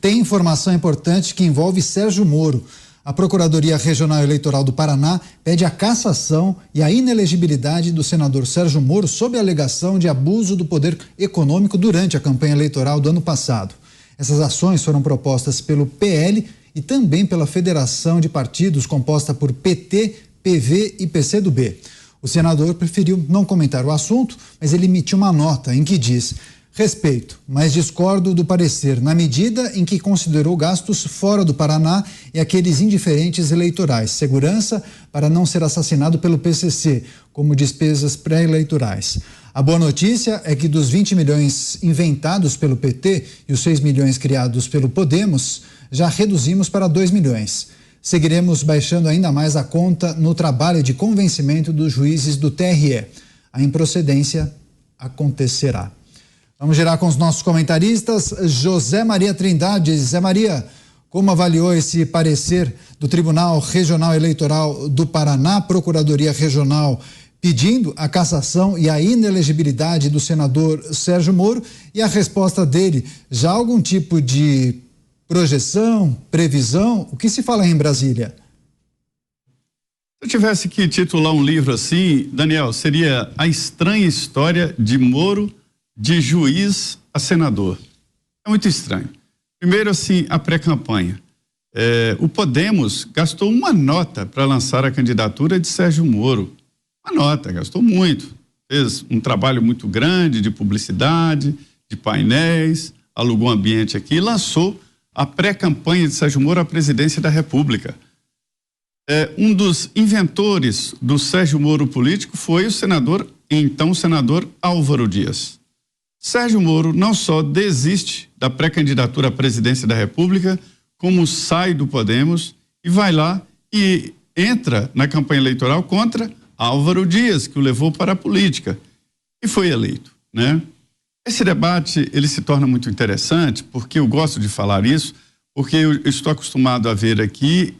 tem informação importante que envolve Sérgio Moro. A Procuradoria Regional Eleitoral do Paraná pede a cassação e a inelegibilidade do senador Sérgio Moro sob a alegação de abuso do poder econômico durante a campanha eleitoral do ano passado. Essas ações foram propostas pelo PL e também pela Federação de Partidos, composta por PT, PV e PCdoB. O senador preferiu não comentar o assunto, mas ele emitiu uma nota em que diz: respeito, mas discordo do parecer na medida em que considerou gastos fora do Paraná e aqueles indiferentes eleitorais, segurança para não ser assassinado pelo PCC, como despesas pré-eleitorais. A boa notícia é que dos 20 milhões inventados pelo PT e os 6 milhões criados pelo Podemos, já reduzimos para 2 milhões. Seguiremos baixando ainda mais a conta no trabalho de convencimento dos juízes do TRE. A improcedência acontecerá. Vamos girar com os nossos comentaristas. José Maria Trindade. Zé Maria, como avaliou esse parecer do Tribunal Regional Eleitoral do Paraná, Procuradoria Regional pedindo a cassação e a inelegibilidade do senador Sérgio Moro, e a resposta dele? Já algum tipo de projeção, previsão? O que se fala em Brasília? Se eu tivesse que titular um livro assim, Daniel, seria A Estranha História de Moro, de juiz a senador. É muito estranho. Primeiro, assim, a pré-campanha. O Podemos gastou uma nota para lançar a candidatura de Sérgio Moro. Uma nota, gastou muito. Fez um trabalho muito grande de publicidade, de painéis, alugou um ambiente aqui e lançou a pré-campanha de Sérgio Moro à presidência da República. Um dos inventores do Sérgio Moro político foi o então senador Álvaro Dias. Sérgio Moro não só desiste da pré-candidatura à presidência da República, como sai do Podemos e vai lá e entra na campanha eleitoral contra Álvaro Dias, que o levou para a política e foi eleito, né? Esse debate, ele se torna muito interessante, porque eu gosto de falar isso, porque eu estou acostumado a ver aqui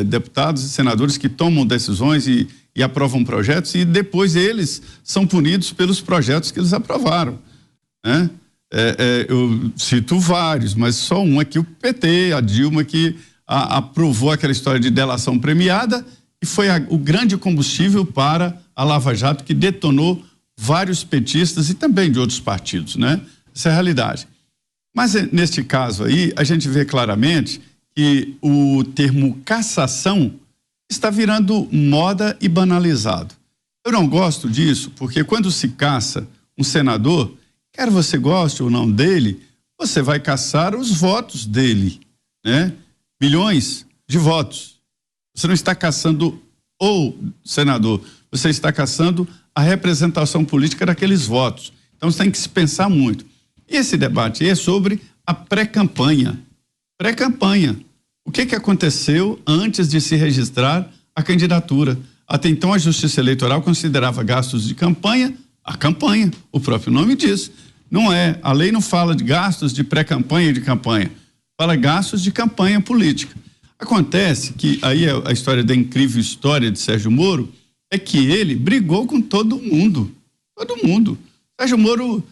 deputados e senadores que tomam decisões e aprovam projetos e depois eles são punidos pelos projetos que eles aprovaram, né? Eu cito vários, mas só um aqui, o PT, a Dilma, que aprovou aquela história de delação premiada e foi o grande combustível para a Lava Jato, que detonou vários petistas e também de outros partidos, né? Essa é a realidade. Mas neste caso aí, a gente vê claramente que o termo cassação está virando moda e banalizado. Eu não gosto disso, porque quando se caça um senador, quer você goste ou não dele, você vai caçar os votos dele, né? Milhões de votos. Você não está caçando o senador, você está caçando a representação política daqueles votos. Então você tem que se pensar muito. E esse debate é sobre a pré-campanha. Pré-campanha. O que aconteceu antes de se registrar a candidatura? Até então a Justiça Eleitoral considerava gastos de campanha a campanha. O próprio nome diz. Não é, a lei não fala de gastos de pré-campanha e de campanha. Fala gastos de campanha política. Acontece que aí a história da incrível história de Sérgio Moro é que ele brigou com todo mundo. Todo mundo. Sérgio Moro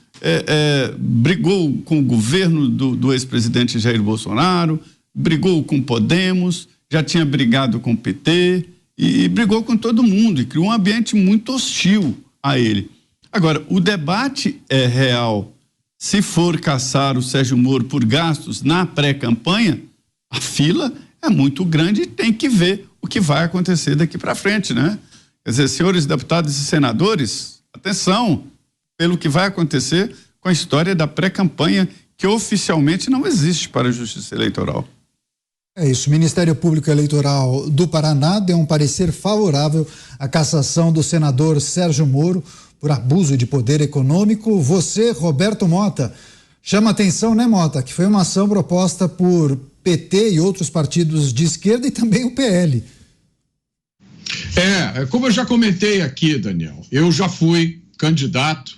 brigou com o governo do ex-presidente Jair Bolsonaro, brigou com o Podemos, já tinha brigado com o PT e brigou com todo mundo e criou um ambiente muito hostil a ele. Agora, o debate é real. Se for caçar o Sérgio Moro por gastos na pré-campanha, a fila é muito grande e tem que ver o que vai acontecer daqui para frente, né? Quer dizer, senhores deputados e senadores, atenção pelo que vai acontecer com a história da pré-campanha, que oficialmente não existe para a Justiça Eleitoral. É isso, o Ministério Público Eleitoral do Paraná deu um parecer favorável à cassação do senador Sérgio Moro por abuso de poder econômico. Você, Roberto Mota, chama atenção, né, Mota, que foi uma ação proposta por PT e outros partidos de esquerda e também o PL. Como eu já comentei aqui, Daniel, eu já fui candidato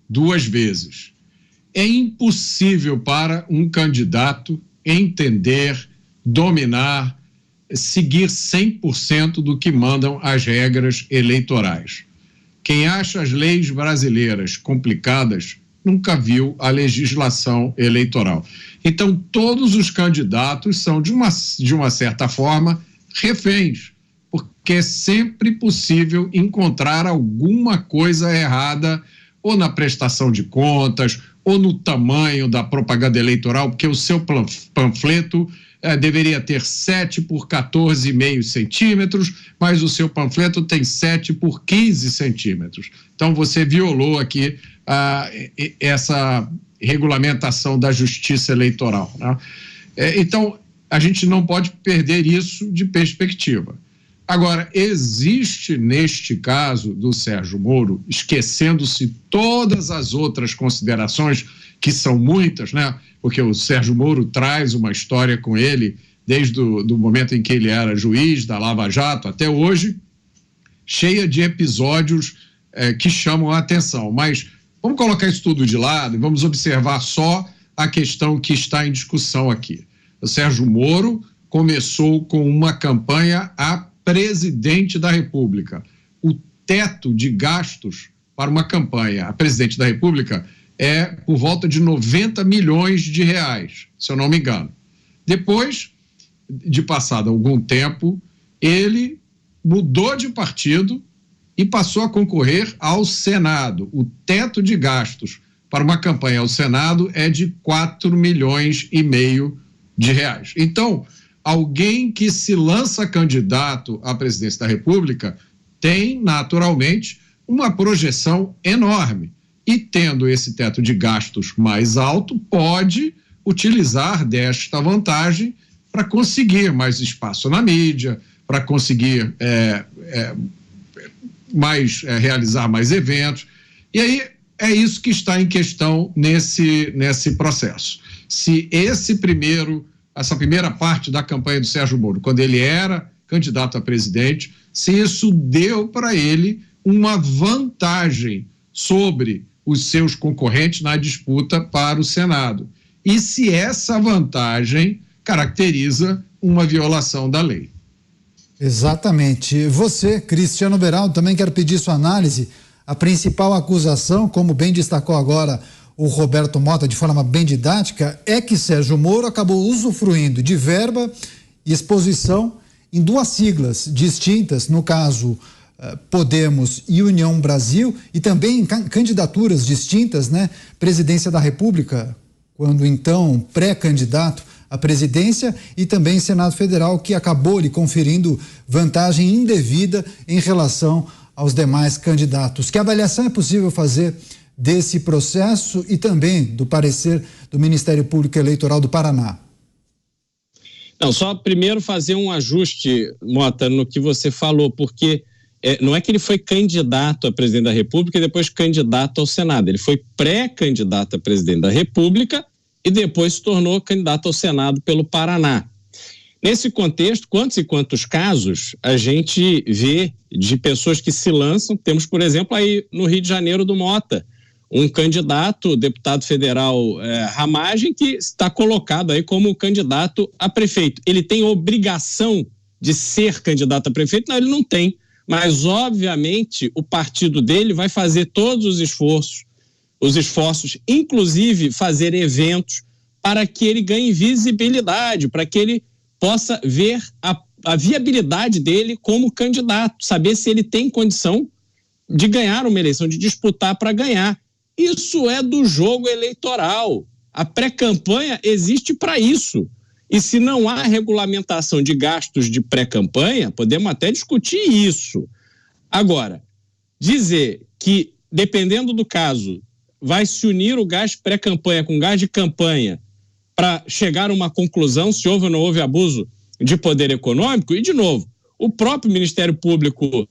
2 vezes. É impossível para um candidato entender, dominar, seguir 100% do que mandam as regras eleitorais. Quem acha as leis brasileiras complicadas nunca viu a legislação eleitoral. Então, todos os candidatos são, de uma certa forma, reféns, porque é sempre possível encontrar alguma coisa errada, ou na prestação de contas, ou no tamanho da propaganda eleitoral, porque o seu panfleto deveria ter 7 por 14,5 centímetros, mas o seu panfleto tem 7 por 15 centímetros. Então, você violou aqui essa regulamentação da justiça eleitoral, né? Então, a gente não pode perder isso de perspectiva. Agora, existe neste caso do Sérgio Moro, esquecendo-se todas as outras considerações, que são muitas, né? Porque o Sérgio Moro traz uma história com ele desde do momento em que ele era juiz da Lava Jato até hoje, cheia de episódios que chamam a atenção. Mas vamos colocar isso tudo de lado e vamos observar só a questão que está em discussão aqui. O Sérgio Moro começou com uma campanha a presidente da República. O teto de gastos para uma campanha a presidente da República é por volta de 90 milhões de reais, se eu não me engano. Depois de passado algum tempo, ele mudou de partido e passou a concorrer ao Senado. O teto de gastos para uma campanha ao Senado é de 4,5 milhões de reais. Então, alguém que se lança candidato à presidência da República tem, naturalmente, uma projeção enorme. E, tendo esse teto de gastos mais alto, pode utilizar desta vantagem para conseguir mais espaço na mídia, para conseguir realizar mais eventos. E aí é isso que está em questão nesse processo. Se essa primeira parte da campanha do Sérgio Moro, quando ele era candidato a presidente, se isso deu para ele uma vantagem sobre os seus concorrentes na disputa para o Senado. E se essa vantagem caracteriza uma violação da lei. Exatamente. Você, Cristiano Beraldo, também quero pedir sua análise. A principal acusação, como bem destacou agora o Roberto Mota de forma bem didática, é que Sérgio Moro acabou usufruindo de verba e exposição em duas siglas distintas, no caso Podemos e União Brasil, e também em candidaturas distintas, né? Presidência da República, quando então pré-candidato à presidência, e também Senado Federal, que acabou lhe conferindo vantagem indevida em relação aos demais candidatos. Que avaliação é possível fazer desse processo e também do parecer do Ministério Público Eleitoral do Paraná? Não, só primeiro fazer um ajuste, Mota, no que você falou, porque não é que ele foi candidato a presidente da República e depois candidato ao Senado. Ele foi pré-candidato a presidente da República e depois se tornou candidato ao Senado pelo Paraná. Nesse contexto, quantos e quantos casos a gente vê de pessoas que se lançam? Temos, por exemplo, aí no Rio de Janeiro do Mota, um candidato, deputado federal Ramagem, que está colocado aí como candidato a prefeito. Ele tem obrigação de ser candidato a prefeito? Não, ele não tem. Mas, obviamente, o partido dele vai fazer todos os esforços, inclusive fazer eventos para que ele ganhe visibilidade, para que ele possa ver a viabilidade dele como candidato, saber se ele tem condição de ganhar uma eleição, de disputar para ganhar. Isso é do jogo eleitoral. A pré-campanha existe para isso. E se não há regulamentação de gastos de pré-campanha, podemos até discutir isso. Agora, dizer que, dependendo do caso, vai se unir o gasto de pré-campanha com gás de campanha para chegar a uma conclusão se houve ou não houve abuso de poder econômico, e, de novo, o próprio Ministério Público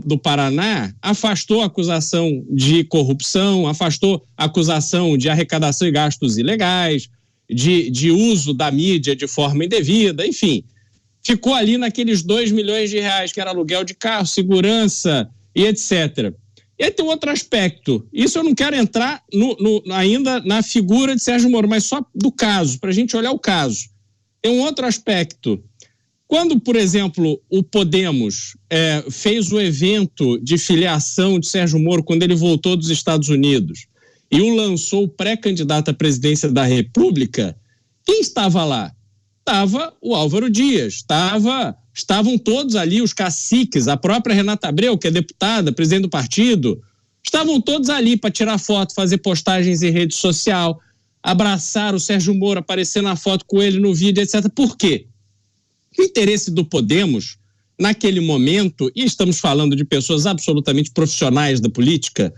do Paraná afastou a acusação de corrupção, afastou a acusação de arrecadação e gastos ilegais, de uso da mídia de forma indevida, enfim, ficou ali naqueles 2 milhões de reais, que era aluguel de carro, segurança e etc. E aí tem outro aspecto, isso eu não quero entrar ainda na figura de Sérgio Moro, mas só do caso, para a gente olhar o caso. Tem um outro aspecto. Quando, por exemplo, o Podemos fez o evento de filiação de Sérgio Moro quando ele voltou dos Estados Unidos, e o lançou pré-candidato à presidência da República, quem estava lá? Estava o Álvaro Dias, estavam todos ali, os caciques, a própria Renata Abreu, que é deputada, presidente do partido, estavam todos ali para tirar foto, fazer postagens em rede social, abraçar o Sérgio Moro, aparecer na foto com ele no vídeo, etc. Por quê? O interesse do Podemos, naquele momento, e estamos falando de pessoas absolutamente profissionais da política,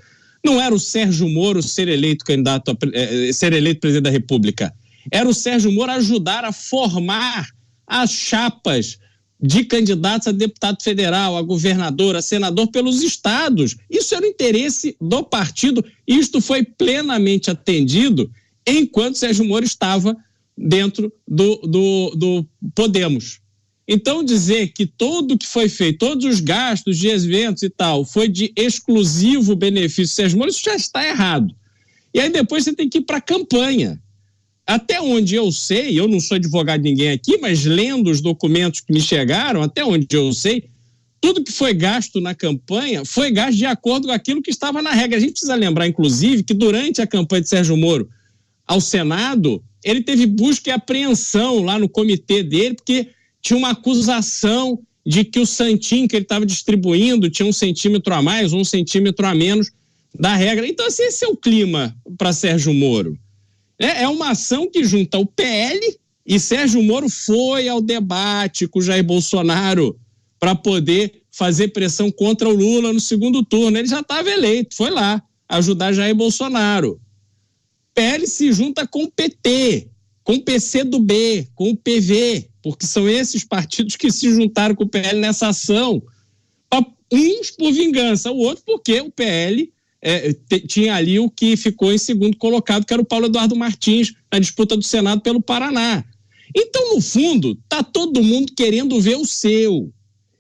não era o Sérgio Moro ser eleito presidente da República. Era o Sérgio Moro ajudar a formar as chapas de candidatos a deputado federal, a governador, a senador pelos estados. Isso era o interesse do partido e isto foi plenamente atendido enquanto Sérgio Moro estava dentro do Podemos. Então, dizer que tudo que foi feito, todos os gastos de eventos e tal, foi de exclusivo benefício do Sérgio Moro, isso já está errado. E aí depois você tem que ir para a campanha. Até onde eu sei, eu não sou advogado de ninguém aqui, mas lendo os documentos que me chegaram, até onde eu sei, tudo que foi gasto na campanha foi gasto de acordo com aquilo que estava na regra. A gente precisa lembrar, inclusive, que durante a campanha de Sérgio Moro ao Senado, ele teve busca e apreensão lá no comitê dele, porque tinha uma acusação de que o santinho que ele estava distribuindo tinha 1 centímetro a mais ou 1 centímetro a menos da regra. Então, assim, esse é o clima para Sérgio Moro. É uma ação que junta o PL e Sérgio Moro foi ao debate com o Jair Bolsonaro para poder fazer pressão contra o Lula no segundo turno. Ele já estava eleito, foi lá ajudar Jair Bolsonaro. PL se junta com o PT, com o PCdoB, com o PV, porque são esses partidos que se juntaram com o PL nessa ação. Uns por vingança, o outro porque o PL tinha ali o que ficou em segundo colocado, que era o Paulo Eduardo Martins, na disputa do Senado pelo Paraná. Então, no fundo, está todo mundo querendo ver o seu.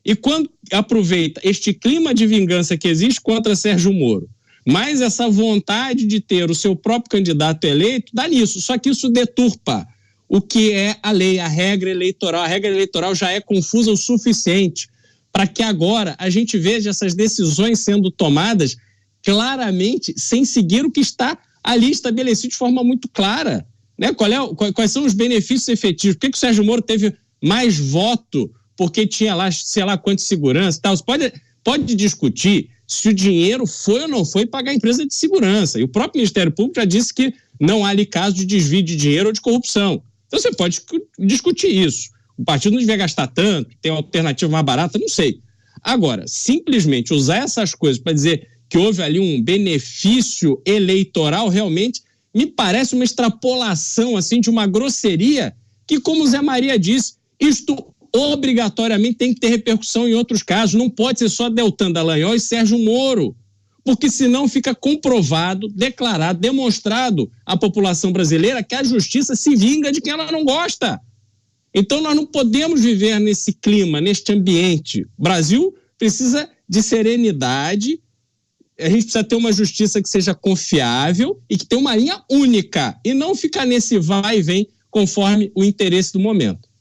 E quando aproveita este clima de vingança que existe contra Sérgio Moro, mas essa vontade de ter o seu próprio candidato eleito, dá nisso. Só que isso deturpa o que é a lei, a regra eleitoral. A regra eleitoral já é confusa o suficiente para que agora a gente veja essas decisões sendo tomadas claramente, sem seguir o que está ali estabelecido de forma muito clara. Né? Quais são os benefícios efetivos? Por que o Sérgio Moro teve mais voto? Porque tinha lá, sei lá, quanto de segurança e tal. Você pode discutir se o dinheiro foi ou não foi pagar a empresa de segurança. E o próprio Ministério Público já disse que não há ali caso de desvio de dinheiro ou de corrupção. Então você pode discutir isso. O partido não devia gastar tanto, tem uma alternativa mais barata, não sei. Agora, simplesmente usar essas coisas para dizer que houve ali um benefício eleitoral, realmente me parece uma extrapolação assim, de uma grosseria que, como o Zé Maria disse, isto obrigatoriamente tem que ter repercussão em outros casos. Não pode ser só Deltan Dallagnol e Sérgio Moro, porque senão fica comprovado, declarado, demonstrado à população brasileira que a justiça se vinga de quem ela não gosta. Então nós não podemos viver nesse clima, neste ambiente. O Brasil precisa de serenidade, a gente precisa ter uma justiça que seja confiável e que tenha uma linha única e não ficar nesse vai e vem conforme o interesse do momento.